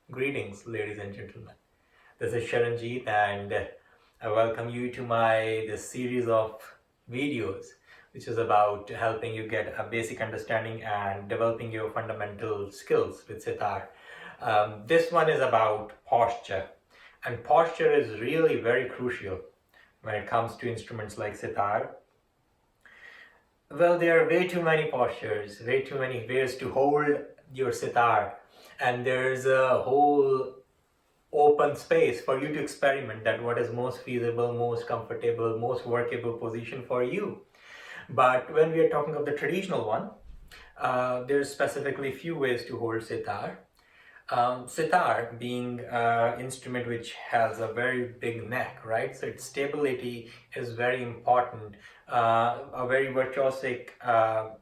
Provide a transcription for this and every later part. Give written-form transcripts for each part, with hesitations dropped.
Greetings, ladies and gentlemen. This is Sharanjeet, and I welcome you to my this series of videos, which is about helping you get a basic understanding and developing your fundamental skills with sitar. This one is about posture, and posture is really very crucial when it comes to instruments like sitar. Well, there are way too many postures, way too many ways to hold your sitar, and there's a whole open space for you to experiment that what is most feasible, most comfortable, most workable position for you. But when we are talking of the traditional one, there's specifically few ways to hold sitar. Sitar being an instrument which has a very big neck, right? So its stability is very important. A very virtuosic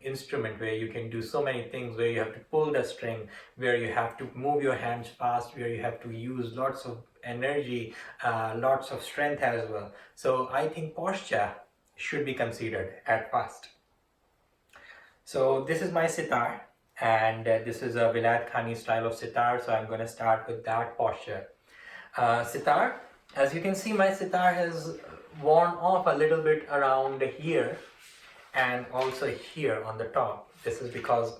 instrument where you can do so many things, where you have to pull the string, where you have to move your hands fast, where you have to use lots of energy, lots of strength as well. So I think posture should be considered at first. So this is my sitar, and this is a Vilayat Khani style of sitar, so I'm going to start with that posture. Sitar, as you can see, my sitar has worn off a little bit around here and also here on the top. This is because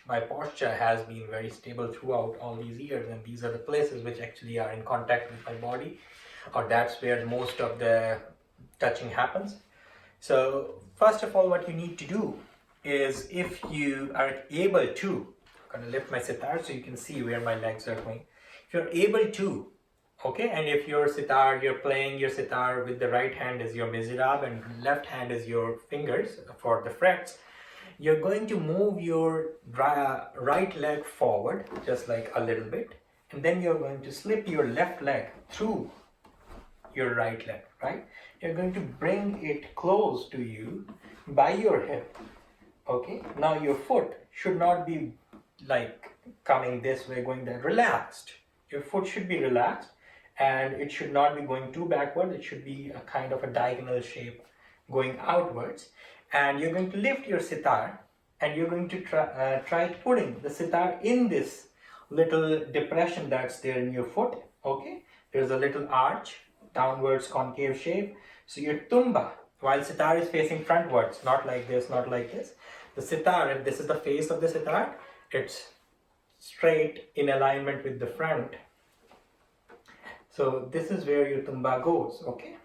my posture has been very stable throughout all these years, and these are the places which actually are in contact with my body, or that's where most of the touching happens. So first of all, what you need to do is, if you are able to, I'm going to lift my sitar so you can see where my legs are going. If you're able to, okay, and if your sitar, you're playing your sitar with the right hand is your mizrab and left hand is your fingers for the frets, you're going to move your right leg forward just like a little bit, and then you're going to slip your left leg through your right leg, right? You're going to bring it close to you by your hip. Okay, now your foot should not be like coming this way, going there, relaxed. Your foot should be relaxed, and it should not be going too backward. It should be a kind of a diagonal shape going outwards. And you're going to lift your sitar, and you're going to try putting the sitar in this little depression that's there in your foot. Okay, there's a little arch, downwards concave shape. So your tumba, while sitar is facing frontwards, not like this, not like this. The sitar, if this is the face of the sitar, it's straight in alignment with the front. So this is where your tumba goes, okay?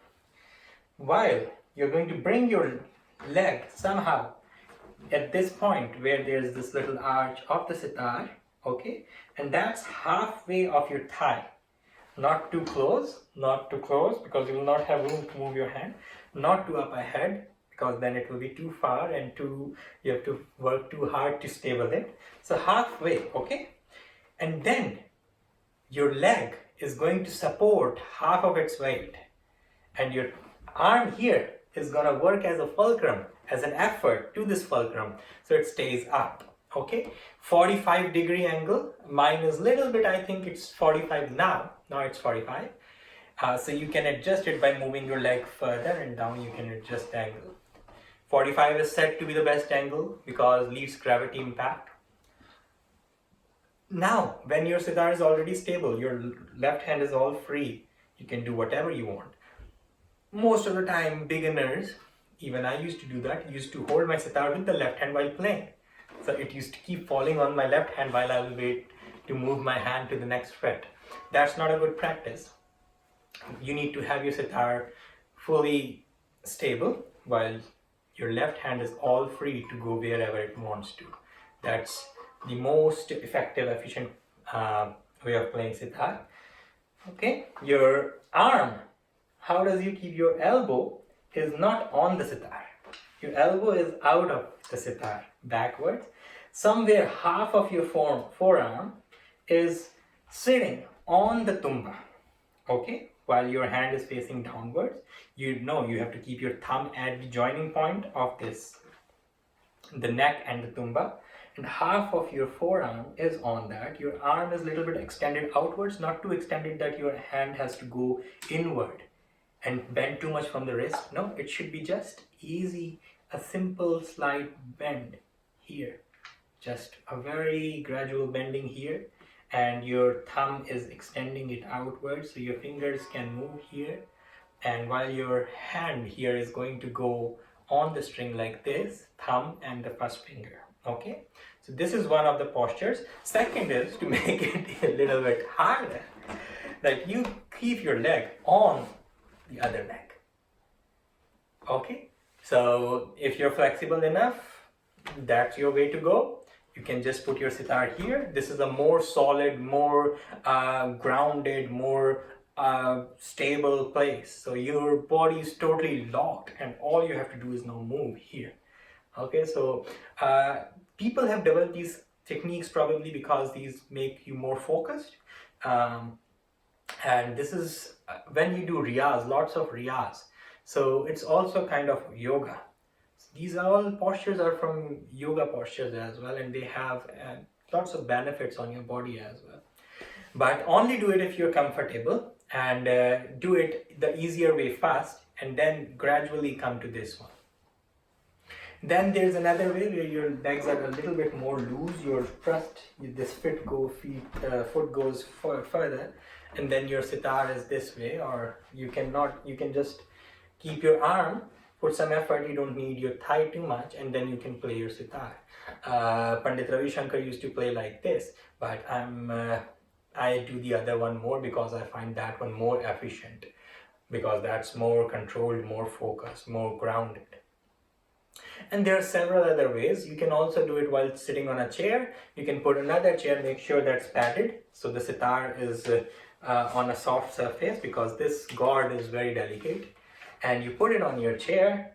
While you're going to bring your leg somehow at this point where there's this little arch of the sitar, okay? And that's halfway of your thigh. Not too close, because you will not have room to move your hand. Not too up ahead, because then it will be too far and you have to work too hard to stable it. So halfway, okay? And then your leg is going to support half of its weight, and your arm here is going to work as a fulcrum, as an effort to this fulcrum, so it stays up. Okay, 45-degree angle. Mine is little bit, I think it's 45 now. Now it's 45. So you can adjust it by moving your leg further and down. You can adjust the angle. 45 is said to be the best angle because least gravity impact. Now, when your sitar is already stable, your left hand is all free. You can do whatever you want. Most of the time, beginners, even I used to do that, used to hold my sitar with the left hand while playing. So it used to keep falling on my left hand while I will wait to move my hand to the next fret. That's not a good practice. You need to have your sitar fully stable while your left hand is all free to go wherever it wants to. That's the most effective, efficient way of playing sitar. Okay, your arm, how does you keep your elbow is not on the sitar. Your elbow is out of the sitar, backwards. Somewhere half of your forearm is sitting on the tumba, okay? While your hand is facing downwards, you know you have to keep your thumb at the joining point of this, the neck and the tumba, and half of your forearm is on that. Your arm is a little bit extended outwards, not too extended that your hand has to go inward and bend too much from the wrist. No, it should be just easy, a simple slight bend here, just a very gradual bending here, and your thumb is extending it outwards, so your fingers can move here, and while your hand here is going to go on the string like this, thumb and the first finger. Okay, so this is one of the postures. Second is to make it a little bit harder, that you keep your leg on the other leg. Okay, so if you're flexible enough, that's your way to go. You can just put your sitar here. This is a more solid, more grounded, more stable place. So your body is totally locked, and all you have to do is now move here. Okay, so people have developed these techniques probably because these make you more focused. And this is when you do riyaz, lots of riyaz. So it's also kind of yoga. These all postures are from yoga postures as well, and they have lots of benefits on your body as well. But only do it if you're comfortable, and do it the easier way first, and then gradually come to this one. Then there's another way where your legs are a little bit more loose. Your trust, this foot goes further, and then your sitar is this way. Or you can just keep your arm, put some effort. You don't need your thigh too much, and then you can play your sitar. Pandit Ravi Shankar used to play like this, but I do the other one more because I find that one more efficient, because that's more controlled, more focused, more grounded. And there are several other ways. You can also do it while sitting on a chair. You can put another chair, make sure that's padded, so the sitar is on a soft surface, because this gourd is very delicate. And you put it on your chair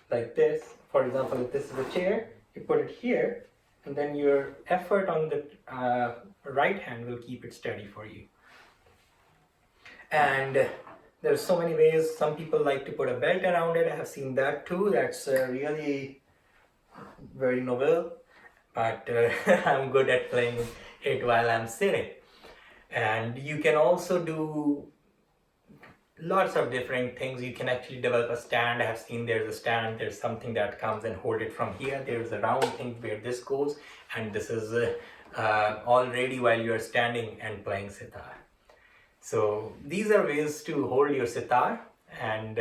like this. For example, if this is a chair, you put it here, and then your effort on the right hand will keep it steady for you. And there's so many ways. Some people like to put a belt around it. I have seen that too. That's really very novel. But I'm good at playing it while I'm sitting. And you can also do lots of different things. You can actually develop a stand. I have seen there's a stand. There's something that comes and hold it from here. There's a round thing where this goes. And this is all ready while you're standing and playing sitar. So these are ways to hold your sitar, and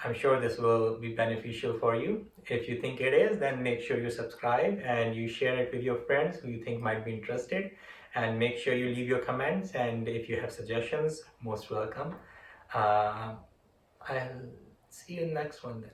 I'm sure this will be beneficial for you. If you think it is, then make sure you subscribe and you share it with your friends who you think might be interested, and make sure you leave your comments, and if you have suggestions, most welcome. I'll see you in the next one then.